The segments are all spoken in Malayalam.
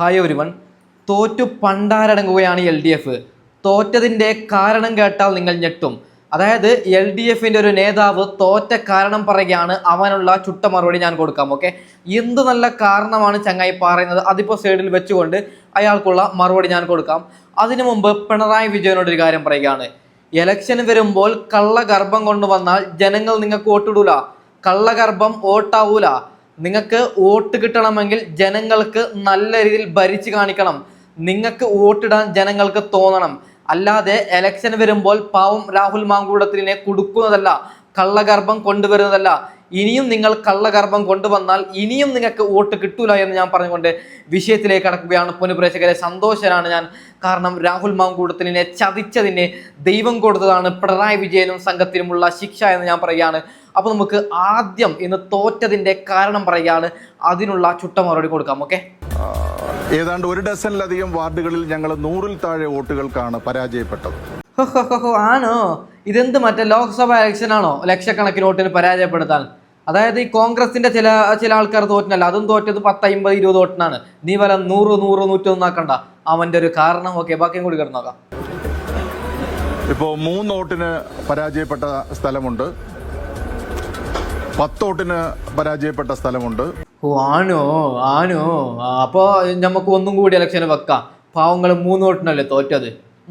Hi everyone. തോറ്റു പണ്ടാരടങ്ങുകയാണ് LDF. തോറ്റതിൻ്റെ കാരണം കേട്ടാൽ നിങ്ങൾ ഞെട്ടും. അതായത് LDFിൻ്റെ ഒരു നേതാവ് തോറ്റ കാരണം പറയുകയാണ്. അവനുള്ള ചുട്ട മറുപടി ഞാൻ കൊടുക്കാം. ഓക്കെ, എന്ത് നല്ല കാരണമാണ് ചങ്ങായി പറയുന്നത്, അതിപ്പോൾ സൈഡിൽ വെച്ചുകൊണ്ട് അയാൾക്കുള്ള മറുപടി ഞാൻ കൊടുക്കാം. അതിനു മുമ്പ് പിണറായി വിജയനോട് ഒരു കാര്യം പറയുകയാണ്. ഇലക്ഷൻ വരുമ്പോൾ കള്ളഗർഭം കൊണ്ടുവന്നാൽ ജനങ്ങൾ നിങ്ങൾക്ക് വോട്ടിടൂല. കള്ളഗർഭം വോട്ടാവൂല. നിങ്ങൾക്ക് വോട്ട് കിട്ടണമെങ്കിൽ ജനങ്ങൾക്ക് നല്ല രീതിയിൽ ഭരിച്ചു കാണിക്കണം. നിങ്ങൾക്ക് വോട്ടിടാൻ ജനങ്ങൾക്ക് തോന്നണം. അല്ലാതെ ഇലക്ഷൻ വരുമ്പോൾ പാവം രാഹുൽ മാങ്കൂട്ടത്തിലിനെ കൊടുക്കുന്നതല്ല, കള്ളഗർഭം കൊണ്ടുവരുന്നതല്ല. ഇനിയും നിങ്ങൾ കള്ളഗർഭം കൊണ്ടുവന്നാൽ ഇനിയും നിങ്ങൾക്ക് വോട്ട് കിട്ടൂല എന്ന് ഞാൻ പറഞ്ഞുകൊണ്ട് വിഷയത്തിലേക്ക് കടക്കുകയാണ്. പൊന്നുപ്രേക്ഷകരെ, സന്തോഷനാണ് ഞാൻ. കാരണം രാഹുൽ മാങ്കൂട്ടത്തിലിനെ ചതിച്ചതിന് ദൈവം കൊടുത്തതാണ് പിണറായി വിജയനും സംഘത്തിനുമുള്ള ശിക്ഷ എന്ന് ഞാൻ പറയുകയാണ്. അപ്പോൾ നമുക്ക് ആദ്യം ഇന്ന് തോറ്റതിൻ്റെ കാരണം പറയുകയാണ്. അതിനുള്ള ചുട്ട മറുപടി കൊടുക്കാം. ഓക്കെ, ഏതാണ്ട് 1 ഡസനിലധികം വാർഡുകളിൽ ഞങ്ങൾ 100-ൽ താഴെ വോട്ടുകൾക്കാണ് പരാജയപ്പെട്ടത്. ആണോ? ഇതെന്ത് മറ്റേ ലോക്സഭ ഇലക്ഷൻ ആണോ ലക്ഷക്കണക്കിന് വോട്ടിന് പരാജയപ്പെടുത്താൻ? അതായത് ഈ കോൺഗ്രസിന്റെ ചില ആൾക്കാർ തോറ്റിനല്ല, അതും തോറ്റത് 10, 50, 20 വോട്ടിനാണ്. നീ വല്ല 100, 100, 101 ആക്കണ്ട. അവന്റെ ഒരു കാരണം. ഓക്കെ, ബാക്കിയും കൂടി കിടന്നു നോക്കാം. ഇപ്പോൾ 3 വോട്ടിന് പരാജയപ്പെട്ട സ്ഥലമുണ്ട്, 10 വോട്ടിന് പരാജയപ്പെട്ട സ്ഥലമുണ്ട്. ഓ, ആണോ? അപ്പോൾ നമുക്ക് ഒന്നും കൂടി ഇലക്ഷന് വെക്കാം. പാവങ്ങൾ 3 വോട്ടിനല്ലേ തോറ്റത്.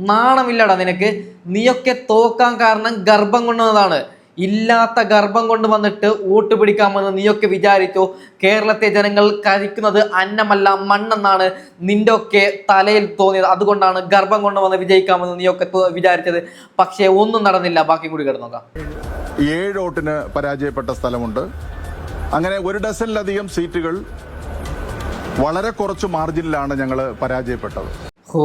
നാണമില്ലടാ നിനക്ക്. നീയൊക്കെ തോക്കാൻ കാരണം ഗർഭം കൊണ്ടുവന്നതാണ്. ഇല്ലാത്ത ഗർഭം കൊണ്ട് വന്നിട്ട് വോട്ട് പിടിക്കാമെന്ന് നീയൊക്കെ വിചാരിച്ചോ? കേരളത്തെ ജനങ്ങൾ കഴിക്കുന്നത് അന്നമല്ല മണ്ണെന്നാണ് നിന്റെ ഒക്കെ തലയിൽ തോന്നിയത്. അതുകൊണ്ടാണ് ഗർഭം കൊണ്ടുവന്ന് വിജയിക്കാമെന്ന് നീയൊക്കെ വിചാരിച്ചത്. പക്ഷേ ഒന്നും നടന്നില്ല. ബാക്കി കൂടി കിടന്നോക്കാം. 7 വോട്ടിന് പരാജയപ്പെട്ട സ്ഥലമുണ്ട്. അങ്ങനെ 1 ഡസനിലധികം സീറ്റുകൾ വളരെ കുറച്ച് മാർജിനിലാണ് ഞങ്ങൾ പരാജയപ്പെട്ടത്. ഓ,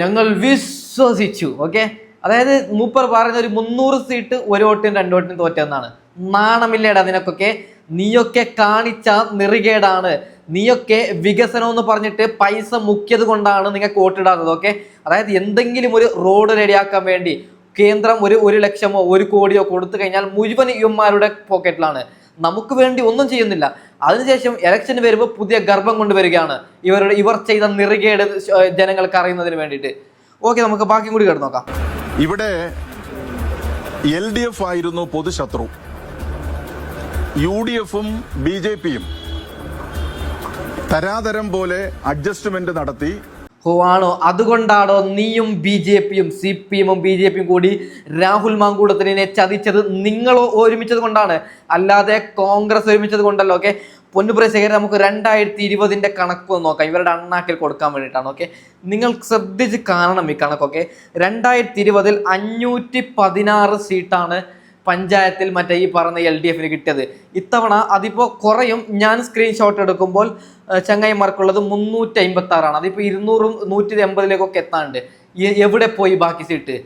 ഞങ്ങൾ വിശ്വസിച്ചു. ഓക്കെ, അതായത് മൂപ്പർ പറയുന്ന ഒരു 300 സീറ്റ് 1 വോട്ടിനും 2 വോട്ടിനും തോറ്റെന്നാണ്. നാണമില്ലേടാ നിനക്കൊക്കെ? നീയൊക്കെ കാണിച്ച നെറികേടാണ്. നീയൊക്കെ വികസനം എന്ന് പറഞ്ഞിട്ട് പൈസ മുക്കിയത് കൊണ്ടാണ് നിങ്ങൾക്ക് വോട്ടിടാത്തത്. ഓക്കെ, അതായത് എന്തെങ്കിലും ഒരു റോഡ് റെഡിയാക്കാൻ വേണ്ടി കേന്ദ്രം 1 ലക്ഷമോ 1 കോടിയോ കൊടുത്തു കഴിഞ്ഞാൽ മുഴുവൻ യുവന്മാരുടെ പോക്കറ്റിലാണ്. നമുക്ക് വേണ്ടി ഒന്നും ചെയ്യുന്നില്ല. അതിനുശേഷം ഇലക്ഷൻ വരുമ്പോൾ പുതിയ ഗർഭം കൊണ്ടുവരികയാണ്. ഇവർ ചെയ്ത നെറികേട് ജനങ്ങൾക്ക് അറിയുന്നതിന് വേണ്ടിയിട്ട്. ഓക്കെ, നമുക്ക് ബാക്കി കൂടി കേട്ട് നോക്കാം. ഇവിടെ LDF ആയിരുന്നു പൊതുശത്രു. UDFും BJPയും തരാതരം പോലെ അഡ്ജസ്റ്റ്മെന്റ് നടത്തി. ഓ, ആണോ? അതുകൊണ്ടാണോ നീയും BJPയും CPMും BJPയും കൂടി രാഹുൽ മാങ്കൂട്ടത്തിനെ ചതിച്ചത്? നിങ്ങൾ ഒരുമിച്ചത് കൊണ്ടാണ്, അല്ലാതെ കോൺഗ്രസ് ഒരുമിച്ചത് കൊണ്ടല്ലോ. ഓക്കെ, പൊന്നുപ്രേക്ഷകരെ, നമുക്ക് 2020 കണക്ക് നോക്കാം. ഇവരുടെ അണ്ണാക്കിൽ കൊടുക്കാൻ വേണ്ടിയിട്ടാണ്. ഓക്കെ, നിങ്ങൾ ശ്രദ്ധിച്ച് കാണണം ഈ കണക്കൊക്കെ. 2020 516 സീറ്റാണ് പഞ്ചായത്തിൽ മറ്റേ ഈ പറഞ്ഞ LDFന് കിട്ടിയത്. ഇത്തവണ അതിപ്പോൾ കുറയും. ഞാൻ സ്ക്രീൻഷോട്ട് എടുക്കുമ്പോൾ ചങ്ങായിമാർക്കുള്ളത് 356ആണ്. അതിപ്പോൾ 200, 180 എത്താണ്ട്. എവിടെ പോയി ബാക്കി സീറ്റ്?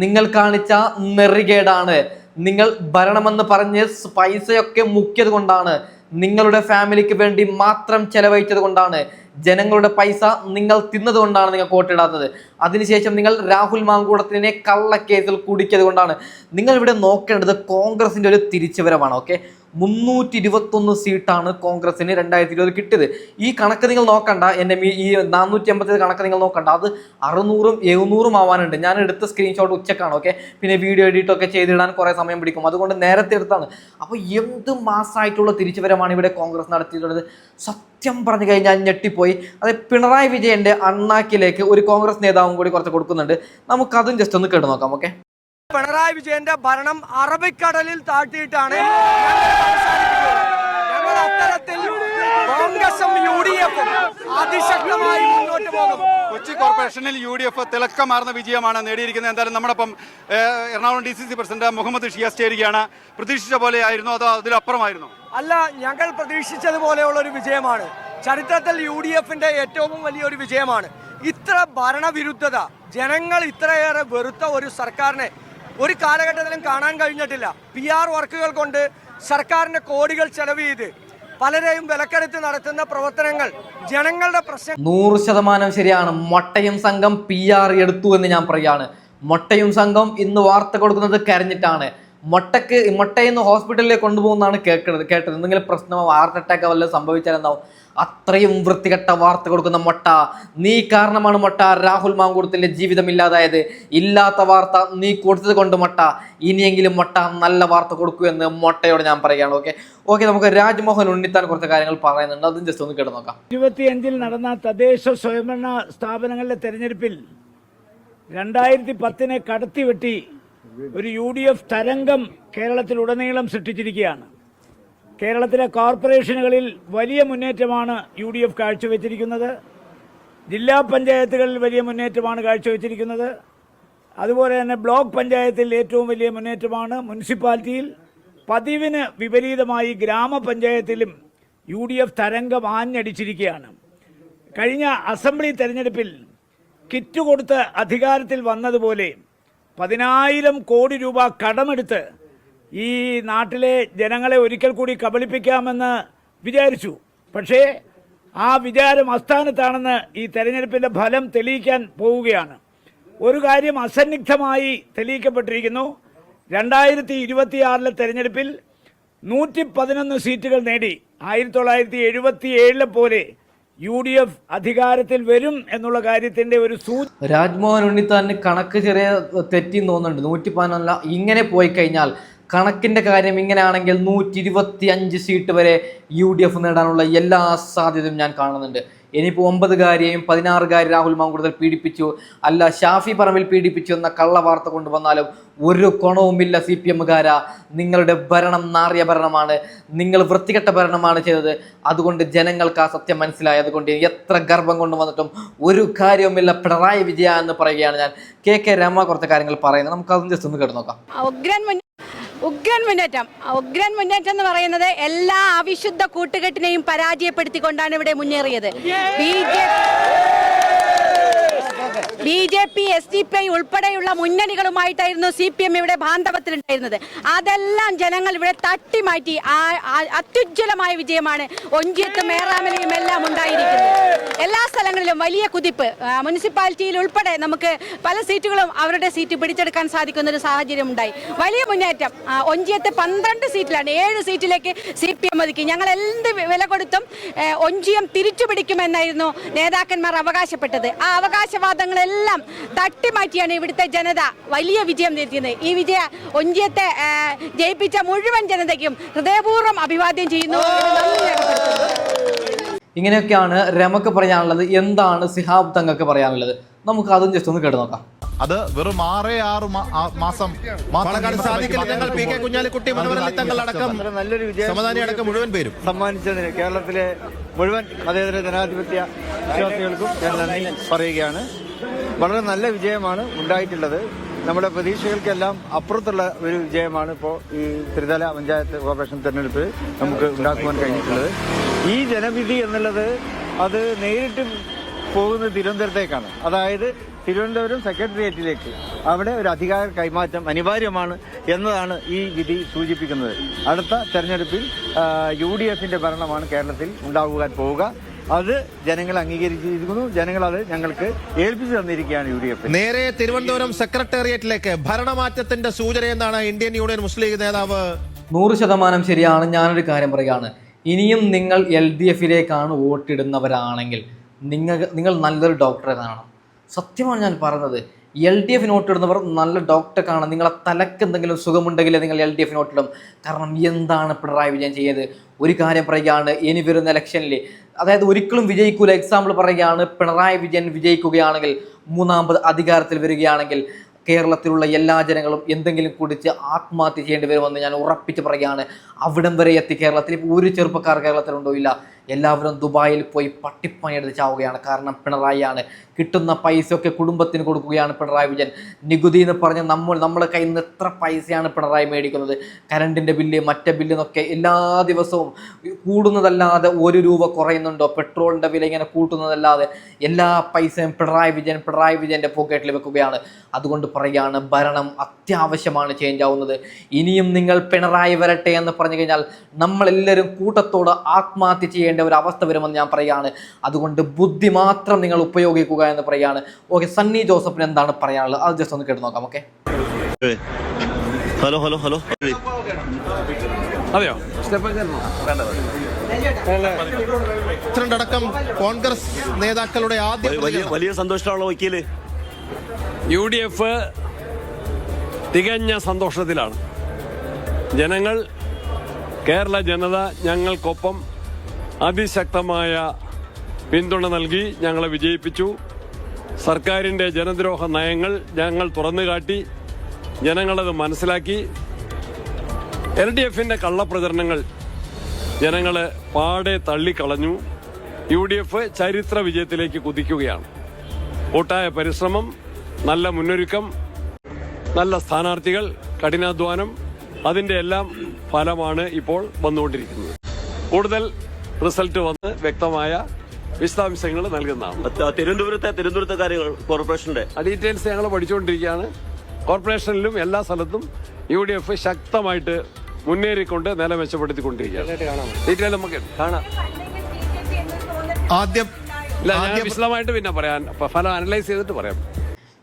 നിങ്ങൾ കാണിച്ച നെറികേടാണ്. നിങ്ങൾ ഭരണമെന്ന് പറഞ്ഞ് പൈസയൊക്കെ മുക്കിയത് കൊണ്ടാണ്. നിങ്ങളുടെ ഫാമിലിക്ക് വേണ്ടി മാത്രം ചെലവഴിച്ചത് കൊണ്ടാണ്. ജനങ്ങളുടെ പൈസ നിങ്ങൾ തിന്നത് കൊണ്ടാണ് നിങ്ങൾക്ക് വോട്ടിടാത്തത്. അതിനുശേഷം നിങ്ങൾ രാഹുൽ മാങ്കൂട്ടത്തിനെ കള്ളക്കേസിൽ കുടുക്കിയത് കൊണ്ടാണ്. നിങ്ങൾ ഇവിടെ നോക്കേണ്ടത് കോൺഗ്രസിന്റെ ഒരു തിരിച്ചുവരവാണ്. ഓക്കെ, 321 സീറ്റാണ് കോൺഗ്രസിന് 2020 കിട്ടിയത്. ഈ കണക്ക് നിങ്ങൾ നോക്കണ്ട. എന്നെ ഈ 480 കണക്ക് നിങ്ങൾ നോക്കണ്ട. അത് 600ഉം 700ഉം ആവാനുണ്ട്. ഞാൻ എടുത്ത സ്ക്രീൻഷോട്ട് ഉച്ചക്കാണ്. ഓക്കെ, പിന്നെ വീഡിയോ എഡിറ്റൊക്കെ ചെയ്തിടാൻ കുറേ സമയം പിടിക്കും. അതുകൊണ്ട് നേരത്തെ എടുത്താണ്. അപ്പോൾ എന്ത് മാസമായിട്ടുള്ള തിരിച്ചുവരവാണ് ഇവിടെ കോൺഗ്രസ് നടത്തിയിട്ടുള്ളത്. സത്യം പറഞ്ഞു കഴിഞ്ഞാൽ ഞെട്ടിപ്പോയി. അത് പിണറായി വിജയന്റെ അണ്ണാക്കിലേക്ക് ഒരു കോൺഗ്രസ് നേതാവും കൂടി കുറച്ച് കൊടുക്കുന്നുണ്ട്. നമുക്കതും ജസ്റ്റ് ഒന്ന് കേട്ട് നോക്കാം. ഓക്കെ, പിണറായി വിജയന്റെ ഭരണം അറബിക്കടലിൽ താഴ്ത്തിയിട്ടാണ് ഞങ്ങൾ അത്തരത്തിൽ കോൺഗ്രസും UDFും അതിശക്തമായി മുന്നോട്ട് പോകും. കൊച്ചി കോർപ്പറേഷനിൽ UDF തിളക്കമാർന്ന വിജയമാണ് നേടിയിരിക്കുന്നത്. എന്തായാലും നമ്മളിപ്പം എറണാകുളം DCC പ്രസിഡന്റ് മുഹമ്മദ് ഷിയാസ് ചേരുകയാണ്. പ്രതീക്ഷിച്ച പോലെ ആയിരുന്നു അതോ അതിലപ്പുറമായിരുന്നു? അല്ല, ഞങ്ങൾ പ്രതീക്ഷിച്ചതുപോലെയുള്ള ഒരു വിജയമാണ്. ചരിത്രത്തിൽ UDFന്റെ ഏറ്റവും വലിയൊരു വിജയമാണ്. ഇത്ര ഭരണവിരുദ്ധത, ജനങ്ങൾ ഇത്രയേറെ വെറുത്ത ഒരു സർക്കാരിനെ ഒരു കാലഘട്ടത്തിലും കാണാൻ കഴിഞ്ഞിട്ടില്ല. PR വർക്കുകൾ കൊണ്ട് സർക്കാരിന്റെ കോടികൾ ചെലവ് ചെയ്ത് പലരെയും വിലക്കെടുത്ത് നടത്തുന്ന പ്രവർത്തനങ്ങൾ ജനങ്ങളുടെ പ്രശ്നം 100% ശരിയാണ്. മൊട്ടയും സംഘം PR എടുത്തു എന്ന് ഞാൻ പറയാണ്. മൊട്ടയും സംഘം ഇന്ന് വാർത്ത കൊടുക്കുന്നത് കരഞ്ഞിട്ടാണ്. മുട്ടയിൽ നിന്ന് ഹോസ്പിറ്റലിലേക്ക് കൊണ്ടുപോകുന്നതാണ് കേട്ടത്. എന്തെങ്കിലും പ്രശ്നമോ ഹാർട്ട് അറ്റാക്ക് വല്ലതും സംഭവിച്ചാൽ എന്താവും? അത്രയും വൃത്തികെട്ട വാർത്ത കൊടുക്കുന്ന മൊട്ട. നീ കാരണമാണ് മൊട്ട രാഹുൽ മാങ്കൂട്ടത്തിന്റെ ജീവിതം ഇല്ലാതായത്. ഇല്ലാത്ത വാർത്ത നീ കൊടുത്തത് കൊണ്ട് മൊട്ട. ഇനിയെങ്കിലും മൊട്ട നല്ല വാർത്ത കൊടുക്കൂ എന്ന് മൊട്ടയോട് ഞാൻ പറയുകയാണ്. ഓക്കെ, നമുക്ക് രാജ്മോഹൻ ഉണ്ണിത്താൻ കുറച്ച് കാര്യങ്ങൾ പറയുന്നുണ്ട്, അതും ജസ്റ്റ് ഒന്ന് കേട്ട് നോക്കാം. 25 നടന്ന തദ്ദേശ സ്വയംഭരണ സ്ഥാപനങ്ങളിലെ തെരഞ്ഞെടുപ്പിൽ 2010 കടത്തിവെട്ടി ഒരു UDF തരംഗം കേരളത്തിലുടനീളം സൃഷ്ടിച്ചിരിക്കുകയാണ്. കേരളത്തിലെ കോർപ്പറേഷനുകളിൽ വലിയ മുന്നേറ്റമാണ് UDF കാഴ്ചവെച്ചിരിക്കുന്നത്. ജില്ലാ പഞ്ചായത്തുകളിൽ വലിയ മുന്നേറ്റമാണ് കാഴ്ചവെച്ചിരിക്കുന്നത്. അതുപോലെ തന്നെ ബ്ലോക്ക് പഞ്ചായത്തിൽ ഏറ്റവും വലിയ മുന്നേറ്റമാണ്. മുനിസിപ്പാലിറ്റിയിൽ പതിവിന് വിപരീതമായി ഗ്രാമപഞ്ചായത്തിലും UDF തരംഗം ആഞ്ഞടിച്ചിരിക്കുകയാണ്. കഴിഞ്ഞ അസംബ്ലി തെരഞ്ഞെടുപ്പിൽ കിറ്റ് കൊടുത്ത് അധികാരത്തിൽ വന്നതുപോലെ 10,000 കോടി രൂപ കടമെടുത്ത് ഈ നാട്ടിലെ ജനങ്ങളെ ഒരിക്കൽ കൂടി കബളിപ്പിക്കാമെന്ന് വിചാരിച്ചു. പക്ഷേ ആ വിചാരം അസ്ഥാനത്താണെന്ന് ഈ തെരഞ്ഞെടുപ്പിൻ്റെ ഫലം തെളിയിക്കാൻ പോവുകയാണ്. ഒരു കാര്യം അസന്നിഗ്ധമായി തെളിയിക്കപ്പെട്ടിരിക്കുന്നു. 2026 തെരഞ്ഞെടുപ്പിൽ 111 സീറ്റുകൾ നേടി 1977 പോലെ UDF അധികാരത്തിൽ വരും എന്നുള്ള കാര്യത്തിന്റെ ഒരു രാജ്മോഹൻ ഉണ്ണിത്താന് കണക്ക് ചെറിയ തെറ്റി തോന്നുന്നുണ്ട്. 111 ഇങ്ങനെ പോയി കഴിഞ്ഞാൽ കണക്കിന്റെ കാര്യം ഇങ്ങനെയാണെങ്കിൽ 125 സീറ്റ് വരെ UDF നേടാനുള്ള എല്ലാ സാധ്യതയും ഞാൻ കാണുന്നുണ്ട്. ഇനിയിപ്പോൾ 9-കാരെയും 16-കാരി രാഹുൽ മാങ്കൂട്ടത്തിൽ പീഡിപ്പിച്ചു, അല്ല ഷാഫി പറമ്പിൽ പീഡിപ്പിച്ചു എന്ന കള്ള വാർത്ത കൊണ്ടുവന്നാലും ഒരു ഗുണവുമില്ല. CPM-കാരാ, നിങ്ങളുടെ ഭരണം നാറിയ ഭരണമാണ്, നിങ്ങൾ വൃത്തികെട്ട ഭരണമാണ് ചെയ്തത്. അതുകൊണ്ട് ജനങ്ങൾക്ക് ആ സത്യം മനസ്സിലായി. അതുകൊണ്ട് എത്ര ഗർഭം കൊണ്ടുവന്നിട്ടും ഒരു കാര്യവുമില്ല. പിണറായി വിജയ എന്ന് പറയുകയാണ് ഞാൻ. KK രമ കുറച്ച് കാര്യങ്ങൾ പറയുന്നത്, നമുക്ക് അതൊന്നും ജസ്റ്റ് ഒന്ന് കേട്ട് നോക്കാം. ഉഗ്രൻ മുന്നേറ്റം എന്ന് പറയുന്നത് എല്ലാ അവിശുദ്ധ കൂട്ടുകെട്ടിനെയും പരാജയപ്പെടുത്തിക്കൊണ്ടാണ് ഇവിടെ മുന്നേറിയത്. BJP, SDPI ഉൾപ്പെടെയുള്ള മുന്നണികളുമായിട്ടായിരുന്നു CPM ഇവിടെ ബാന്ധവത്തിലുണ്ടായിരുന്നത്. അതെല്ലാം ജനങ്ങൾ ഇവിടെ തട്ടിമാറ്റി അത്യുജ്വലമായ വിജയമാണ് ഒഞ്ചിയത്തും മേറാമലയും എല്ലാം ഉണ്ടായിരിക്കുന്നത്. എല്ലാ സ്ഥലങ്ങളിലും വലിയ കുതിപ്പ്. മുനിസിപ്പാലിറ്റിയിൽ ഉൾപ്പെടെ നമുക്ക് പല സീറ്റുകളും അവരുടെ സീറ്റ് പിടിച്ചെടുക്കാൻ സാധിക്കുന്ന ഒരു സാഹചര്യം ഉണ്ടായി. വലിയ മുന്നേറ്റം. ഒഞ്ചിയത്ത് 12 സീറ്റിലാണ്, 7 സീറ്റിലേക്ക് CPM ഒതുക്കി. ഞങ്ങൾ എന്ത് വില കൊടുത്തും ഒഞ്ചിയം തിരിച്ചു പിടിക്കുമെന്നായിരുന്നു നേതാക്കന്മാർ അവകാശപ്പെട്ടത്. ആ അവകാശവാദങ്ങളെല്ലാം തട്ടിമാറ്റിയാണ് ഇവിടുത്തെ ജനത വലിയ വിജയം നേടിയത്. ഈ വിജയ ഒഞ്ചിയത്തെ ജയിപ്പിച്ച മുഴുവൻ ജനതയ്ക്കും ഹൃദയപൂർവ്വം അഭിവാദ്യം ചെയ്യുന്നു. ഇങ്ങനെയൊക്കെയാണ് രമക്ക് പറയാനുള്ളത്. എന്താണ് സിഹാബ് തങ്ങൾക്ക് പറയാനുള്ളത്? നമുക്ക് അതും ജസ്റ്റ് ഒന്ന് കേട്ട് നോക്കാം. അത് വെറും 6 മാസം കുഞ്ഞാലിക്കുട്ടി നല്ലൊരു വിജയം മുഴുവൻ പേരും സമ്മാനിച്ചതിന് കേരളത്തിലെ മുഴുവൻ മതേതര ജനാധിപത്യ വിശ്വാസികൾക്കും ഞാൻ നന്ദി പറയുകയാണ്. വളരെ നല്ല വിജയമാണ് ഉണ്ടായിട്ടുള്ളത്. നമ്മുടെ പ്രതീക്ഷകൾക്കെല്ലാം അപ്പുറത്തുള്ള ഒരു വിജയമാണ് ഇപ്പോൾ ഈ ത്രിതല പഞ്ചായത്ത് കോർപ്പറേഷൻ തെരഞ്ഞെടുപ്പ് നമുക്ക് ഉണ്ടാക്കുവാൻ കഴിഞ്ഞിട്ടുള്ളത്. ഈ ജനവിധി എന്നുള്ളത് അത് നേരിട്ട് പോകുന്നത് തിരുവനന്തപുരത്തേക്കാണ്. അതായത് തിരുവനന്തപുരം സെക്രട്ടേറിയറ്റിലേക്ക് അവിടെ ഒരു അധികാര കൈമാറ്റം അനിവാര്യമാണ് എന്നതാണ് ഈ വിധി സൂചിപ്പിക്കുന്നത്. അടുത്ത തെരഞ്ഞെടുപ്പിൽ UDF-ന്റെ ഭരണമാണ് കേരളത്തിൽ ഉണ്ടാകുവാൻ പോവുക. അത് ജനങ്ങൾ അംഗീകരിച്ചിരിക്കുന്നു. ജനങ്ങൾ അത് ഞങ്ങൾക്ക് ഏൽപ്പിച്ചു തന്നിരിക്കുകയാണ് UDF. നേരെ തിരുവനന്തപുരം സെക്രട്ടേറിയറ്റിലേക്ക് ഭരണമാറ്റത്തിന്റെ സൂചന എന്നാണ് ഇന്ത്യൻ യൂണിയൻ മുസ്ലിം ലീഗ് നേതാവ്. 100% ശരിയാണ്. ഞാനൊരു കാര്യം പറയുകയാണ്. ഇനിയും നിങ്ങൾ LDF-ലേക്കാണ് വോട്ടിടുന്നവരാണെങ്കിൽ നിങ്ങൾ നല്ലൊരു ഡോക്ടറെ കാണണം. സത്യമാണ് ഞാൻ പറഞ്ഞത്. LDF വോട്ടിടുന്നവർ നല്ല ഡോക്ടറെ കാണാം. നിങ്ങളെ തലക്ക് എന്തെങ്കിലും സുഖമുണ്ടെങ്കിൽ നിങ്ങൾ LDF വോട്ടിടും. കാരണം എന്താണ് പിണറായി വിജയൻ ചെയ്തത്? ഒരു കാര്യം പറയുകയാണ്, ഇനി വരുന്ന ഇലക്ഷനിൽ, അതായത് ഒരിക്കലും വിജയിക്കൂല. എക്സാമ്പിൾ പറയുകയാണ്, പിണറായി വിജയൻ വിജയിക്കുകയാണെങ്കിൽ, 3ാമത് അധികാരത്തിൽ വരികയാണെങ്കിൽ കേരളത്തിലുള്ള എല്ലാ ജനങ്ങളും എന്തെങ്കിലും കുടിച്ച് ആത്മഹത്യ ചെയ്യേണ്ടി വരുമെന്ന് ഞാൻ ഉറപ്പിച്ച് പറയുകയാണ്. അവിടം വരെ എത്തി കേരളത്തിൽ ഒരു ചെറുപ്പക്കാർ കേരളത്തിലുണ്ടോ? ഇല്ല. എല്ലാവരും ദുബായിൽ പോയി പട്ടിപ്പണിയെടുത്ത് ചാവുകയാണ്. കാരണം പിണറായിയാണ്. കിട്ടുന്ന പൈസയൊക്കെ കുടുംബത്തിന് കൊടുക്കുകയാണ് പിണറായി വിജയൻ. നികുതി എന്ന് പറഞ്ഞ് നമ്മുടെ കയ്യിൽ നിന്ന് എത്ര പൈസയാണ് പിണറായി മേടിക്കുന്നത്? കരണ്ടിൻ്റെ ബില്ല്, മറ്റേ ബില്ലെന്നൊക്കെ എല്ലാ ദിവസവും കൂടുന്നതല്ലാതെ 1 രൂപ കുറയുന്നുണ്ടോ? പെട്രോളിൻ്റെ വില ഇങ്ങനെ കൂട്ടുന്നതല്ലാതെ എല്ലാ പൈസയും പിണറായി വിജയൻ്റെ പോക്കറ്റിൽ വെക്കുകയാണ്. അതുകൊണ്ട് പറയുകയാണ്, ഭരണം അത്യാവശ്യമാണ് ചേഞ്ച് ആവുന്നത്. ഇനിയും നിങ്ങൾ പിണറായി വരട്ടെ എന്ന് പറഞ്ഞു കഴിഞ്ഞാൽ നമ്മളെല്ലാവരും കൂട്ടത്തോട് ആത്മഹത്യ ചെയ്യേണ്ട ഒരു അവസ്ഥ വരുമെന്ന് ഞാൻ പറയുകയാണ്. അതുകൊണ്ട് ബുദ്ധി മാത്രം നിങ്ങൾ ഉപയോഗിക്കുക എന്ന് പറയുകയാണ്. ഓക്കെ, സണ്ണി ജോസഫിന് എന്താണ് പറയാനുള്ളത്? അത് ജസ്റ്റ് ഒന്ന് കേട്ട് നോക്കാം. ഓക്കെ, ഹലോ ഹലോ ഹലോ അതെയോ അടക്കം കോൺഗ്രസ് നേതാക്കളുടെ ആദ്യ വലിയ സന്തോഷമുള്ള വക്കീല്. UDF തികഞ്ഞ സന്തോഷത്തിലാണ്. ജനങ്ങൾ, കേരള ജനത ഞങ്ങൾക്കൊപ്പം അതിശക്തമായ പിന്തുണ നൽകി ഞങ്ങളെ വിജയിപ്പിച്ചു. സർക്കാരിൻ്റെ ജനദ്രോഹ നയങ്ങൾ ഞങ്ങൾ തുറന്നുകാട്ടി. ജനങ്ങളത് മനസ്സിലാക്കി. LDFന്റെ കള്ളപ്രചരണങ്ങൾ ജനങ്ങളെ പാടെ തള്ളിക്കളഞ്ഞു. UDF ചരിത്ര വിജയത്തിലേക്ക് കുതിക്കുകയാണ്. കൂട്ടായ പരിശ്രമം, നല്ല മുന്നൊരുക്കം, നല്ല സ്ഥാനാർത്ഥികൾ, കഠിനാധ്വാനം, അതിൻ്റെ എല്ലാം ഫലമാണ് ഇപ്പോൾ വന്നുകൊണ്ടിരിക്കുന്നത്. കൂടുതൽ റിസൾട്ട് വന്ന് വ്യക്തമായ വിശദാംശങ്ങൾ നൽകുന്നതാണ്. തിരുവനന്തപുരത്തെ കാര്യങ്ങൾ കോർപ്പറേഷന്റെ ഡീറ്റെയിൽസ് ഞങ്ങൾ പഠിച്ചുകൊണ്ടിരിക്കുകയാണ്. കോർപ്പറേഷനിലും എല്ലാ സ്ഥലത്തും UDF ശക്തമായിട്ട് മുന്നേറിക്കൊണ്ട് നില മെച്ചപ്പെടുത്തിക്കൊണ്ടിരിക്കുകയാണ്. ഡീറ്റെയിൽ നമുക്ക് കാണാം. ഞാൻ വിശദമായിട്ട് പിന്നെ പറയാൻ ഫലം അനലൈസ് ചെയ്തിട്ട് പറയാം.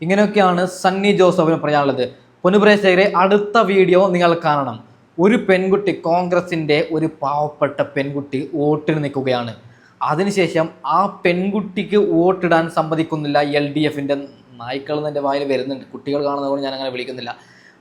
ഇങ്ങനെയൊക്കെയാണ് സണ്ണി ജോസഫിന് പറയാനുള്ളത്. പൊന്നുപ്രേക്ഷകരെ, അടുത്ത വീഡിയോ നിങ്ങൾ കാണണം. ഒരു പെൺകുട്ടി, കോൺഗ്രസിൻ്റെ ഒരു പാവപ്പെട്ട പെൺകുട്ടി വോട്ടിന് നിൽക്കുകയാണ്. അതിനുശേഷം ആ പെൺകുട്ടിക്ക് വോട്ടിടാൻ സമ്മതിക്കുന്നില്ല LDFന്റെ നായ്ക്കൾ എൻ്റെ വായിൽ വരുന്നുണ്ട്. കുട്ടികൾ കാണുന്നതുകൊണ്ട് ഞാൻ അങ്ങനെ വിളിക്കുന്നില്ല.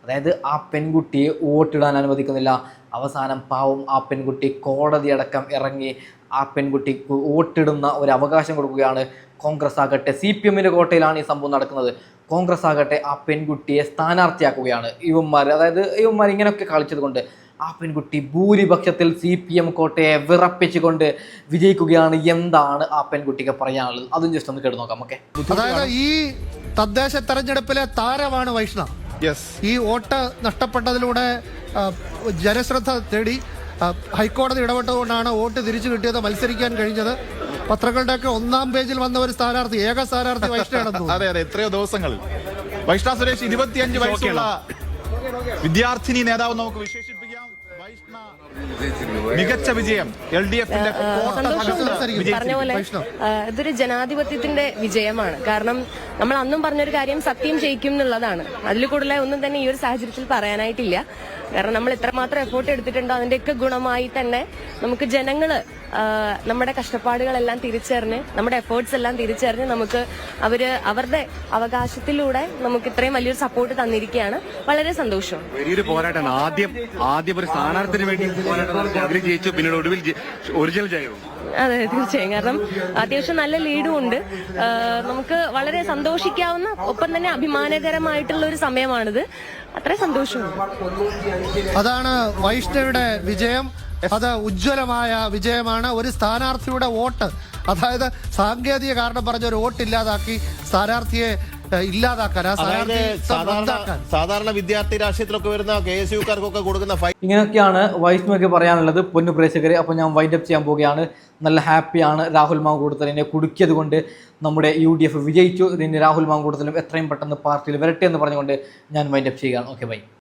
അതായത് ആ പെൺകുട്ടിയെ വോട്ടിടാൻ അനുവദിക്കുന്നില്ല. അവസാനം പാവം ആ പെൺകുട്ടി കോടതിയടക്കം ഇറങ്ങി ആ പെൺകുട്ടിക്ക് വോട്ടിടുന്ന ഒരു അവകാശം കൊടുക്കുകയാണ്. കോൺഗ്രസ് ആകട്ടെ, CPMന്റെ കോട്ടയിലാണ് ഈ സംഭവം നടക്കുന്നത്. കോൺഗ്രസ് ആകട്ടെ ആ പെൺകുട്ടിയെ സ്ഥാനാർത്ഥിയാക്കുകയാണ്. ഇവന്മാർ ഇങ്ങനെയൊക്കെ കളിച്ചത് കൊണ്ട് ആ പെൺകുട്ടി ഭൂരിപക്ഷത്തിൽ CPM കോട്ടയെ വിറപ്പിച്ചുകൊണ്ട് വിജയിക്കുകയാണ്. എന്താണ് ആ പെൺകുട്ടിക്ക് പറയാനുള്ളത്? അതും ജസ്റ്റ് ഒന്ന് കേട്ട് നോക്കാം. ഓക്കെ, അതായത് ഈ തദ്ദേശ തെരഞ്ഞെടുപ്പിലെ താരമാണ് വൈഷ്ണവ്. ഈ വോട്ട് നഷ്ടപ്പെട്ടതിലൂടെ ജനശ്രദ്ധ തേടി ഹൈക്കോടതി ഇടപെട്ടുകൊണ്ടാണ് വോട്ട് തിരിച്ചു കിട്ടിയത്, മത്സരിക്കാൻ കഴിഞ്ഞത്. പത്രങ്ങളുടെയൊക്കെ ഒന്നാം പേജിൽ വന്ന ഒരു സ്ഥാനാർത്ഥി, ഏക സ്ഥാനാർത്ഥി വൈഷ്ണവാണെന്ന്. അതെ അതെ, എത്രയോ ദിവസങ്ങളിൽ വൈഷ്ണവ് സുരേഷ് 25 വയസ്സുള്ള വിദ്യാർത്ഥിനി നേതാവ് നമുക്ക് വിശേഷിപ്പിക്കാം. മികച്ച വിജയം LDFന്റെ പറഞ്ഞ പോലെ ഇതൊരു ജനാധിപത്യത്തിന്റെ വിജയമാണ്. കാരണം നമ്മൾ അന്നും പറഞ്ഞൊരു കാര്യം സത്യം ജയിക്കും എന്നുള്ളതാണ്. അതിൽ കൂടുതൽ ഒന്നും തന്നെ ഈ ഒരു സാഹചര്യത്തിൽ പറയാനായിട്ടില്ല. കാരണം നമ്മൾ എത്രമാത്രം എഫേർട്ട് എടുത്തിട്ടുണ്ടോ അതിന്റെയൊക്കെ ഗുണമായി തന്നെ നമുക്ക് ജനങ്ങള് നമ്മുടെ കഷ്ടപ്പാടുകളെല്ലാം തിരിച്ചറിഞ്ഞ്, നമ്മുടെ എഫേർട്സ് എല്ലാം തിരിച്ചറിഞ്ഞ് നമുക്ക് അവരുടെ അവകാശത്തിലൂടെ നമുക്ക് ഇത്രയും വലിയൊരു സപ്പോർട്ട് തന്നിരിക്കുകയാണ്. വളരെ സന്തോഷം. വലിയൊരു പോരാട്ടമാണ്. ആദ്യം ഒരു സ്ഥാനാർത്ഥിന് വേണ്ടി ജയിച്ചു, പിന്നീട് ഒടുവിൽ ഒറിജിനൽ ജയവും. അതെ, തീർച്ചയായും. കാരണം അത്യാവശ്യം നല്ല ലീഡും ഉണ്ട്. നമുക്ക് വളരെ സന്തോഷിക്കാവുന്ന, ഒപ്പം തന്നെ അഭിമാനകരമായിട്ടുള്ള ഒരു സമയമാണിത്. അത്ര സന്തോഷമുണ്ട്. അതാണ് വൈഷ്ണവിയുടെ വിജയം. അത് ഉജ്ജ്വലമായ വിജയമാണ്. ഒരു സ്ഥാനാർത്ഥിയുടെ വോട്ട്, അതായത് സാങ്കേതിക കാരണം പറഞ്ഞ ഒരു വോട്ട് ഇല്ലാതാക്കി സ്ഥാനാർത്ഥിയെ ഇല്ലാതാക്കാൻ, സാധാരണ വിദ്യാർത്ഥി രാഷ്ട്രീയത്തിലൊക്കെ വരുന്ന KSUക്കാർക്കൊക്കെ കൊടുക്കുന്ന ഫൈൻ. ഇങ്ങനെയൊക്കെയാണ് വൈഷ്ണവയ്ക്ക് പറയാനുള്ളത്. പൊന്നു പ്രേക്ഷകരെ, അപ്പോൾ ഞാൻ വൈൻഡപ്പ് ചെയ്യാൻ പോവുകയാണ്. നല്ല ഹാപ്പിയാണ്. രാഹുൽ മാങ്കൂട്ടത്തിലിനെ കുടുക്കിയത് കൊണ്ട് നമ്മുടെ UDF വിജയിച്ചു. ഇതിന് രാഹുൽ മാങ്കൂട്ടത്തിലും എത്രയും പെട്ടെന്ന് പാർട്ടിയിൽ വരട്ടെ എന്ന് പറഞ്ഞുകൊണ്ട് ഞാൻ വൈൻഡപ്പ് ചെയ്യുകയാണ്. Okay, by.